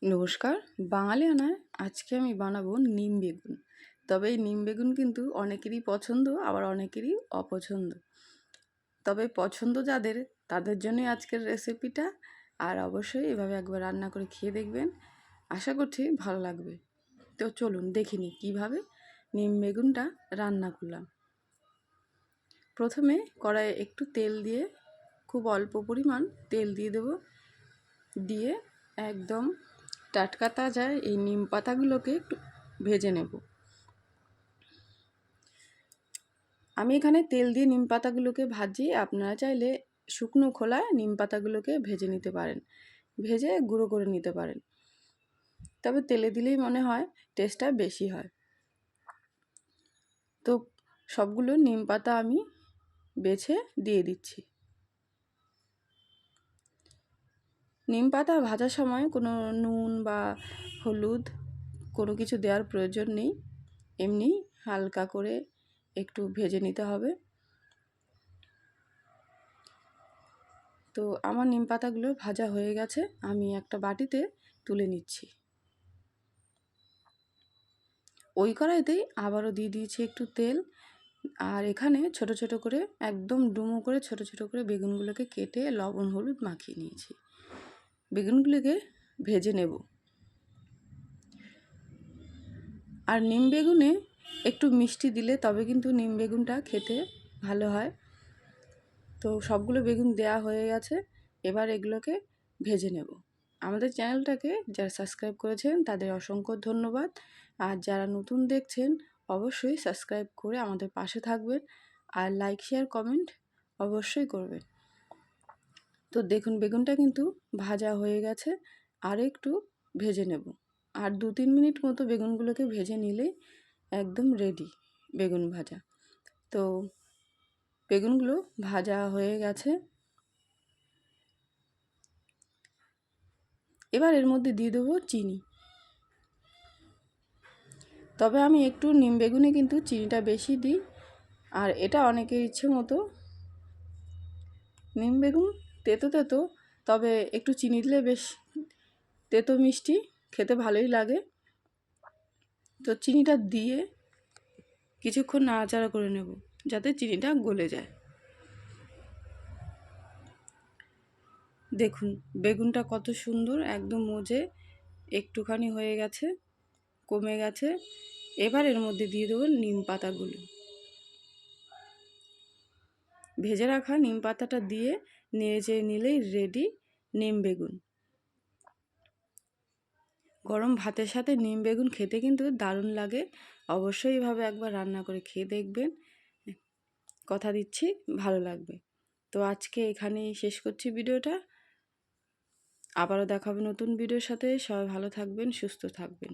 নমস্কার। বাঙালিয়ানায় আজকে আমি বানাবো নিম বেগুন। তবে এই নিম বেগুন কিন্তু অনেকেরই পছন্দ, আবার অনেকেরই অপছন্দ। তবে পছন্দ যাদের, তাদের জন্যই আজকের রেসিপিটা। আর অবশ্যই এভাবে একবার রান্না করে খেয়ে দেখবেন, আশা করছি ভালো লাগবে। তো চলুন দেখে নিই কীভাবে নিম বেগুনটা রান্না করলাম। প্রথমে কড়াইয়ে একটু তেল দিয়ে, খুব অল্প পরিমাণ তেল দিয়ে দেব। দিয়ে একদম টাটকা তাজা এই নিম পাতাগুলোকে একটু ভেজে নেব। আমি এখানে তেল দিয়ে নিম পাতাগুলোকে ভাজি, আপনারা চাইলে শুকনো খোলায় নিম পাতাগুলোকে ভেজে নিতে পারেন, ভেজে গুঁড়ো করে নিতে পারেন। তবে তেলে দিলেই মনে হয় টেস্টটা বেশি হয়। তো সবগুলো নিম পাতা আমি বেছে দিয়ে দিচ্ছি। নিম পাতা ভাজার সময় কোনো নুন বা হলুদ কোনো কিছু দেওয়ার প্রয়োজন নেই, এমনি হালকা করে একটু ভেজে নিতে হবে। তো আমার নিম পাতাগুলো ভাজা হয়ে গেছে, আমি একটা বাটিতে তুলে নিচ্ছি। ওই কড়াইতেই আবারও দিয়ে দিয়েছি একটু তেল। আর এখানে ছোট ছোট করে, একদম ডুমো করে ছোট ছোট করে বেগুনগুলোকে কেটে লবণ হলুদ মাখিয়ে নিয়েছি। বেগুনগুলোকে ভেজে নেব। আর নিম বেগুনে একটু মিষ্টি দিলে তবে কিন্তু নিম বেগুনটা খেতে ভালো হয়। তো সবগুলো বেগুন দেয়া হয়ে গেছে, এবার এগুলোকে ভেজে নেব। আমাদের চ্যানেলটাকে যারা সাবস্ক্রাইব করেছেন তাদের অসংখ্য ধন্যবাদ। আর যারা নতুন দেখছেন অবশ্যই সাবস্ক্রাইব করে আমাদের পাশে থাকবেন, আর লাইক শেয়ার কমেন্ট অবশ্যই করবেন। তো দেখুন বেগুনটা কিন্তু ভাজা হয়ে গেছে, আর একটু ভেজে নেব। আর 2-3 মিনিট মতো বেগুনগুলোকে ভেজে নিলেই একদম রেডি বেগুন ভাজা। তো বেগুনগুলো ভাজা হয়ে গেছে, এবার এর মধ্যে দিয়ে দেবো চিনি। তবে আমি একটু নিম বেগুনে কিন্তু চিনিটা বেশি দিই, আর এটা অনেকের ইচ্ছে মতো। নিম বেগুন তেতো তেতো, তবে একটু চিনি দিলে বেশ তেতো মিষ্টি খেতে ভালোই লাগে। তো চিনিটা দিয়ে কিছুক্ষণ নাড়াচাড়া করে নেব যাতে চিনিটা গলে যায়। দেখুন বেগুনটা কত সুন্দর একদম মজে একটুখানি হয়ে গেছে, কমে গেছে। এবার এর মধ্যে দিয়ে দেবো নিম পাতাগুলো। ভেজে রাখা নিম পাতাটা দিয়ে নেড়ে নিলেই রেডি নিম বেগুন। গরম ভাতের সাথে নিম বেগুন খেতে কিন্তু দারুণ লাগে। অবশ্যই এভাবে একবার রান্না করে খেয়ে দেখবেন, কথা দিচ্ছি ভালো লাগবে। তো আজকে এখানেই শেষ করছি ভিডিওটা। আবারও দেখা হবে নতুন ভিডিওর সাথে। সবাই ভালো থাকবেন, সুস্থ থাকবেন।